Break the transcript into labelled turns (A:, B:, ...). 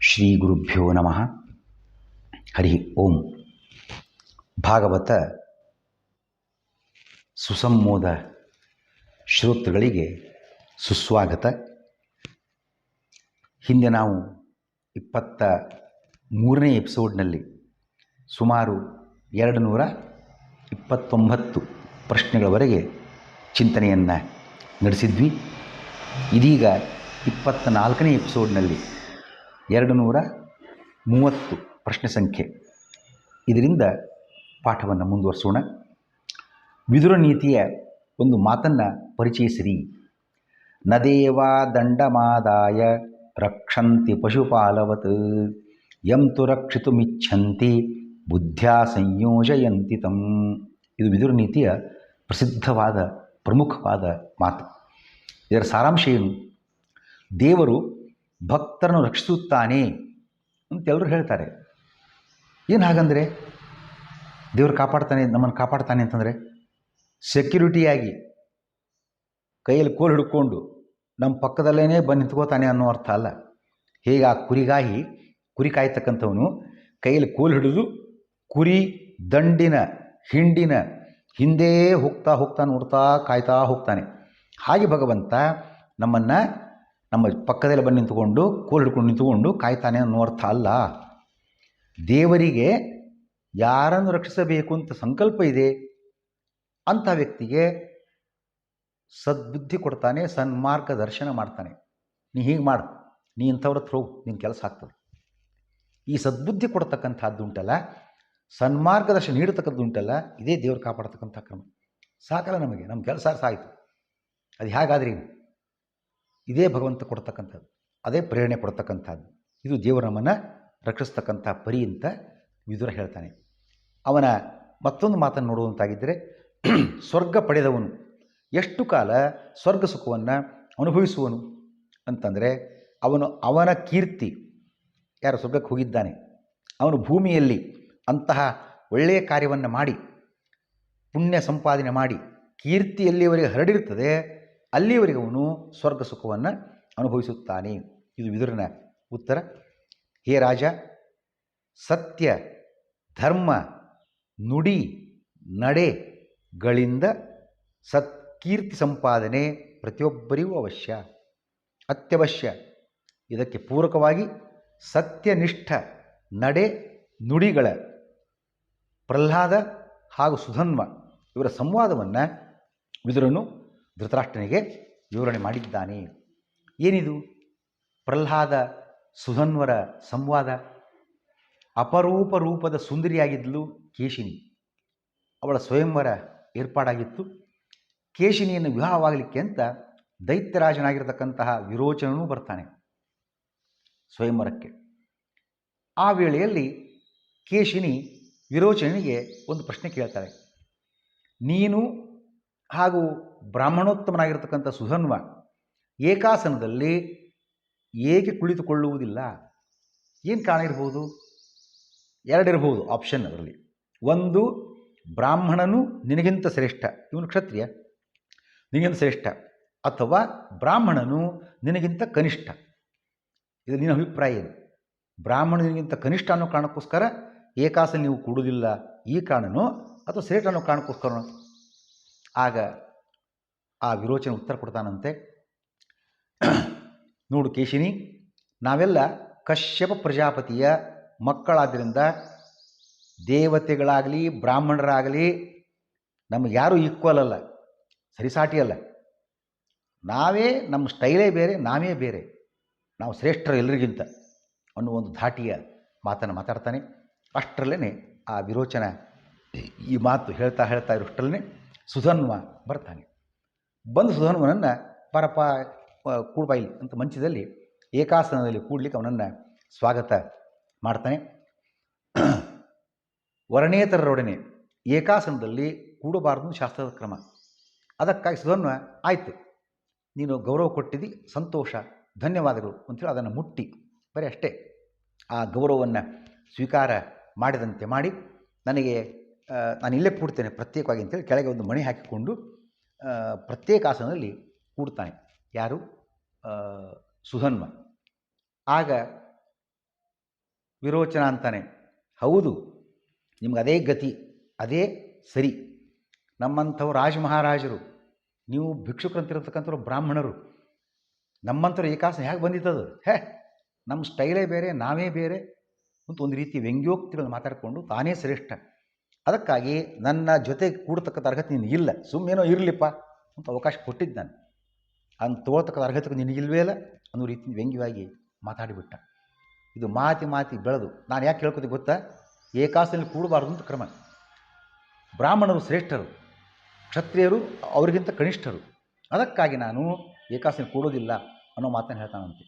A: ಶ್ರೀ ಗುರುಭ್ಯೋ ನಮಃ. ಹರಿ ಓಂ. ಭಾಗವತ ಸುಸಂಮೋದ ಶ್ರೋತೃಗಳಿಗೆ ಸುಸ್ವಾಗತ. ಹಿಂದೆ ನಾವು 23ನೇ ಎಪಿಸೋಡ್ನಲ್ಲಿ ಸುಮಾರು 229 ಪ್ರಶ್ನೆಗಳವರೆಗೆ ಚಿಂತನೆಯನ್ನು ನಡೆಸಿದ್ವಿ. ಇದೀಗ 24ನೇ ಎಪಿಸೋಡ್ನಲ್ಲಿ 230 ಪ್ರಶ್ನೆ ಸಂಖ್ಯೆ. ಇದರಿಂದ ಪಾಠವನ್ನು ಮುಂದುವರಿಸೋಣ. ವಿದುರ ನೀತಿಯ ಒಂದು ಮಾತನ್ನು ಪರಿಚಯಿಸಿರಿ. ನದೇವಾ ದಂಡಮಾದಾಯ ರಕ್ಷಂತಿ ಪಶುಪಾಲವತ್ ಯಂತು ರಕ್ಷಿತುಮಿಚ್ಛಂತಿ ಬುದ್ಧ್ಯಾ ಸಂಯೋಜಯಂತಿ ತಂ. ಇದು ವಿದುರ ನೀತಿಯ ಪ್ರಸಿದ್ಧವಾದ ಪ್ರಮುಖವಾದ ಮಾತು. ಇದರ ಸಾರಾಂಶ ಏನು? ದೇವರು ಭಕ್ತರನ್ನು ರಕ್ಷಿಸುತ್ತಾನೆ ಅಂತ ಎಲ್ಲರೂ ಹೇಳ್ತಾರೆ. ಏನು ಹಾಗಂದರೆ ದೇವರು ಕಾಪಾಡ್ತಾನೆ, ನಮ್ಮನ್ನು ಕಾಪಾಡ್ತಾನೆ ಅಂತಂದರೆ ಸೆಕ್ಯೂರಿಟಿಯಾಗಿ ಕೈಯಲ್ಲಿ ಕೋಲು ಹಿಡ್ಕೊಂಡು ನಮ್ಮ ಪಕ್ಕದಲ್ಲೇ ಬಂದು ನಿಂತ್ಕೋತಾನೆ ಅನ್ನೋ ಅರ್ಥ ಅಲ್ಲ. ಹೇಗೆ ಆ ಕುರಿ ಕಾಯ್ತಕ್ಕಂಥವನು ಕೈಯಲ್ಲಿ ಕೋಲು ಹಿಡಿದು ಕುರಿ ದಂಡಿನ ಹಿಂಡಿನ ಹಿಂದೆ ಹೋಗ್ತಾ ನೋಡ್ತಾ ಕಾಯ್ತಾ ಹೋಗ್ತಾನೆ. ಹಾಗೆ ಭಗವಂತ ನಮ್ಮನ್ನು ನಮ್ಮ ಪಕ್ಕದಲ್ಲಿ ಬಂದು ನಿಂತುಕೊಂಡು ಕೋಲು ಹಿಡ್ಕೊಂಡು ನಿಂತುಕೊಂಡು ಕಾಯ್ತಾನೆ ಅನ್ನೋ ಅರ್ಥ ಅಲ್ಲ. ದೇವರಿಗೆ ಯಾರನ್ನು ರಕ್ಷಿಸಬೇಕು ಅಂತ ಸಂಕಲ್ಪ ಇದೆ ಅಂಥ ವ್ಯಕ್ತಿಗೆ ಸದ್ಬುದ್ಧಿ ಕೊಡ್ತಾನೆ, ಸನ್ಮಾರ್ಗ ದರ್ಶನ ಮಾಡ್ತಾನೆ. ನೀ ಹೀಗೆ ಮಾಡು, ನೀ ಇಂಥವ್ರ ಹತ್ರ ಹೋಗು, ನಿನ್ನ ಕೆಲಸ ಆಗ್ತದೆ. ಈ ಸದ್ಬುದ್ಧಿ ಕೊಡ್ತಕ್ಕಂಥದ್ದು ಉಂಟಲ್ಲ, ಸನ್ಮಾರ್ಗದರ್ಶನ ನೀಡತಕ್ಕಂಥದ್ದು ಉಂಟಲ್ಲ, ಇದೇ ದೇವರು ಕಾಪಾಡ್ತಕ್ಕಂಥ ಕ್ರಮ. ಸಾಕಲ್ಲ ನಮಗೆ, ನಮ್ಮ ಕೆಲಸ ಸಾಯಿತು. ಅದು ಹೇಗಾದ್ರಿ ಇದೇ ಭಗವಂತ ಕೊಡ್ತಕ್ಕಂಥದ್ದು, ಅದೇ ಪ್ರೇರಣೆ ಕೊಡ್ತಕ್ಕಂಥದ್ದು. ಇದು ದೇವರು ನಮ್ಮನ್ನು ರಕ್ಷಿಸ್ತಕ್ಕಂಥ ಪರಿ ಅಂತ ವಿದುರ ಹೇಳ್ತಾನೆ. ಅವನ ಮತ್ತೊಂದು ಮಾತನ್ನು ನೋಡುವಂತಾಗಿದ್ದರೆ, ಸ್ವರ್ಗ ಪಡೆದವನು ಎಷ್ಟು ಕಾಲ ಸ್ವರ್ಗ ಸುಖವನ್ನು ಅನುಭವಿಸುವನು ಅಂತಂದರೆ, ಅವನ ಕೀರ್ತಿ, ಯಾರು ಸ್ವರ್ಗಕ್ಕೆ ಹೋಗಿದ್ದಾನೆ ಅವನು ಭೂಮಿಯಲ್ಲಿ ಅಂತಹ ಒಳ್ಳೆಯ ಕಾರ್ಯವನ್ನು ಮಾಡಿ ಪುಣ್ಯ ಸಂಪಾದನೆ ಮಾಡಿ ಕೀರ್ತಿ ಎಲ್ಲಿಯವರೆಗೆ ಹರಡಿರುತ್ತದೆ ಅಲ್ಲಿಯವರೆಗೆ ಅವನು ಸ್ವರ್ಗ ಸುಖವನ್ನು ಅನುಭವಿಸುತ್ತಾನೆ. ಇದು ವಿದುರನ ಉತ್ತರ. ಹೇ ರಾಜ, ಸತ್ಯ ಧರ್ಮ ನುಡಿ ನಡೆಗಳಿಂದ ಸತ್ಕೀರ್ತಿ ಸಂಪಾದನೆ ಪ್ರತಿಯೊಬ್ಬರಿಗೂ ಅವಶ್ಯ, ಅತ್ಯವಶ್ಯ. ಇದಕ್ಕೆ ಪೂರಕವಾಗಿ ಸತ್ಯನಿಷ್ಠ ನಡೆ ನುಡಿಗಳ ಪ್ರಹ್ಲಾದ ಹಾಗೂ ಸುಧನ್ವ ಇವರ ಸಂವಾದವನ್ನು ವಿದುರನು ಧೃತರಾಷ್ಟ್ರನಿಗೆ ವಿವರಣೆ ಮಾಡಿದ್ದಾನೆ. ಏನಿದು? ಪ್ರಹ್ಲಾದ ಸುಧನ್ವರ ಸಂವಾದ. ಅಪರೂಪ ರೂಪದ ಸುಂದರಿಯಾಗಿದ್ದಳು ಕೇಶಿನಿ. ಅವಳ ಸ್ವಯಂವರ ಏರ್ಪಾಡಾಗಿತ್ತು. ಕೇಶಿನಿಯನ್ನು ವಿವಾಹವಾಗಲಿಕ್ಕೆ ಅಂತ ದೈತ್ಯರಾಜನಾಗಿರತಕ್ಕಂತಹ ವಿರೋಚನನೂ ಬರ್ತಾನೆ ಸ್ವಯಂವರಕ್ಕೆ. ಆ ವೇಳೆಯಲ್ಲಿ ಕೇಶಿನಿ ವಿರೋಚನಿಗೆ ಒಂದು ಪ್ರಶ್ನೆ ಕೇಳ್ತಾಳೆ. ನೀನು ಹಾಗೂ ಬ್ರಾಹ್ಮಣೋತ್ತಮನಾಗಿರ್ತಕ್ಕಂಥ ಸುಧನ್ವ ಏಕಾಸನದಲ್ಲಿ ಏಕೆ ಕುಳಿತುಕೊಳ್ಳುವುದಿಲ್ಲ? ಏನು ಕಾರಣ ಇರ್ಬೋದು? ಎರಡಿರ್ಬೋದು ಆಪ್ಷನ್ ಅದರಲ್ಲಿ. ಒಂದು, ಬ್ರಾಹ್ಮಣನು ನಿನಗಿಂತ ಶ್ರೇಷ್ಠ, ಇವನು ಕ್ಷತ್ರಿಯ, ನಿನಗಿಂತ ಶ್ರೇಷ್ಠ. ಅಥವಾ ಬ್ರಾಹ್ಮಣನು ನಿನಗಿಂತ ಕನಿಷ್ಠ. ಇದು ನಿನ್ನ ಅಭಿಪ್ರಾಯ ಏನು? ಬ್ರಾಹ್ಮಣನಿಗಿಂತ ಕನಿಷ್ಠ ಅನ್ನೋ ಕಾರಣಕ್ಕೋಸ್ಕರ ಏಕಾಸನ ನೀವು ಕೂಡುವುದಿಲ್ಲ, ಈ ಕಾರಣನೋ ಅಥವಾ ಶ್ರೇಷ್ಠ ಅನ್ನೋ ಕಾರಣಕ್ಕೋಸ್ಕರನೋ? ಆಗ ಆ ವಿರೋಚನ ಉತ್ತರ ಕೊಡ್ತಾನಂತೆ. ನೋಡು ಕೇಶಿನಿ, ನಾವೆಲ್ಲ ಕಶ್ಯಪ ಪ್ರಜಾಪತಿಯ ಮಕ್ಕಳಾದ್ದರಿಂದ ದೇವತೆಗಳಾಗಲಿ ಬ್ರಾಹ್ಮಣರಾಗಲಿ ನಮಗೆ ಯಾರೂ ಈಕ್ವಲ್ ಅಲ್ಲ, ಸರಿಸಾಟಿ ಅಲ್ಲ. ನಾವೇ, ನಮ್ಮ ಸ್ಟೈಲೇ ಬೇರೆ, ನಾವೇ ಬೇರೆ, ನಾವು ಶ್ರೇಷ್ಠರು ಎಲ್ರಿಗಿಂತ ಅನ್ನೋ ಒಂದು ಧಾಟಿಯ ಮಾತನ್ನು ಮಾತಾಡ್ತಾನೆ. ಅಷ್ಟರಲ್ಲೇ ಆ ವಿರೋಚನ ಈ ಮಾತು ಹೇಳ್ತಾ ಇರೋಷ್ಟರಲ್ಲೇ ಸುಧನ್ವ ಬರ್ತಾನೆ. ಬಂದು ಸುಧನ್ವನನ್ನು ಪರಪ ಕೂಡ್ಬಾಯಿಲಿ ಅಂತ ಮಂಚದಲ್ಲಿ ಏಕಾಸನದಲ್ಲಿ ಕೂಡ್ಲಿಕ್ಕೆ ಅವನನ್ನು ಸ್ವಾಗತ ಮಾಡ್ತಾನೆ. ವರ್ಣೇತರರೊಡನೆ ಏಕಾಸನದಲ್ಲಿ ಕೂಡಬಾರದು ಶಾಸ್ತ್ರದ ಕ್ರಮ. ಅದಕ್ಕಾಗಿ ಸುಧನ್ವ, ಆಯಿತು ನೀನು ಗೌರವ ಕೊಟ್ಟಿದ್ದಿ, ಸಂತೋಷ, ಧನ್ಯವಾದಗಳು ಅಂತೇಳಿ ಅದನ್ನು ಮುಟ್ಟಿ ಬರೀ ಅಷ್ಟೇ ಆ ಗೌರವವನ್ನು ಸ್ವೀಕಾರ ಮಾಡಿದಂತೆ ಮಾಡಿ, ನನಗೆ ನಾನು ಇಲ್ಲೇ ಕೂಡ್ತೇನೆ ಪ್ರತ್ಯೇಕವಾಗಿ ಅಂತೇಳಿ ಕೆಳಗೆ ಒಂದು ಮಣಿ ಹಾಕಿಕೊಂಡು ಪ್ರತ್ಯೇಕ ಆಸನದಲ್ಲಿ ಕೂಡ್ತಾನೆ. ಯಾರು? ಸುಧನ್ವ. ಆಗ ವಿರೋಚನ ಅಂತಾನೆ. ಹೌದು, ನಿಮ್ಗೆ ಅದೇ ಗತಿ, ಅದೇ ಸರಿ. ನಮ್ಮಂಥವು ರಾಜ ಮಹಾರಾಜರು, ನೀವು ಭಿಕ್ಷುಕರಂತಿರತಕ್ಕಂಥವ್ರು ಬ್ರಾಹ್ಮಣರು. ನಮ್ಮಂಥವ್ರು ಏಕಾಸನ ಹೇಗೆ ಬಂದಿದ್ದದು? ನಮ್ಮ ಸ್ಟೈಲೇ ಬೇರೆ, ನಾವೇ ಬೇರೆ ಅಂತ ಒಂದು ರೀತಿ ವ್ಯಂಗ್ಯೋಕ್ತಿಗಳನ್ನು ಮಾತಾಡಿಕೊಂಡು ತಾನೇ ಶ್ರೇಷ್ಠ. ಅದಕ್ಕಾಗಿ ನನ್ನ ಜೊತೆ ಕೂಡತಕ್ಕಂಥ ಅರ್ಹತೆ ನಿನಗಿಲ್ಲ, ಸುಮ್ಮನೇನೋ ಇರಲಿಪ್ಪ ಅಂತ ಅವಕಾಶ ಕೊಟ್ಟಿದ್ದು ನಾನು. ಅದನ್ನು ತೊಗೊಳ್ತಕ್ಕಂಥ ಅರ್ಹತೆ ನಿನಗಿಲ್ವೇ ಇಲ್ಲ ಅನ್ನೋ ರೀತಿ ವ್ಯಂಗ್ಯವಾಗಿ ಮಾತಾಡಿಬಿಟ್ಟ. ಇದು ಮಾತಿ ಬೆಳೆದು ನಾನು ಯಾಕೆ ಕೇಳ್ಕೊತೀವಿ ಗೊತ್ತಾ? ಏಕಾಸನಲ್ಲಿ ಕೂಡಬಾರ್ದು ಅಂತ ಕ್ರಮ. ಬ್ರಾಹ್ಮಣರು ಶ್ರೇಷ್ಠರು, ಕ್ಷತ್ರಿಯರು ಅವರಿಗಿಂತ ಕನಿಷ್ಠರು. ಅದಕ್ಕಾಗಿ ನಾನು ಏಕಾಸನಲ್ಲಿ ಕೂಡೋದಿಲ್ಲ ಅನ್ನೋ ಮಾತನ್ನು ಹೇಳ್ತಾನಂತೆ.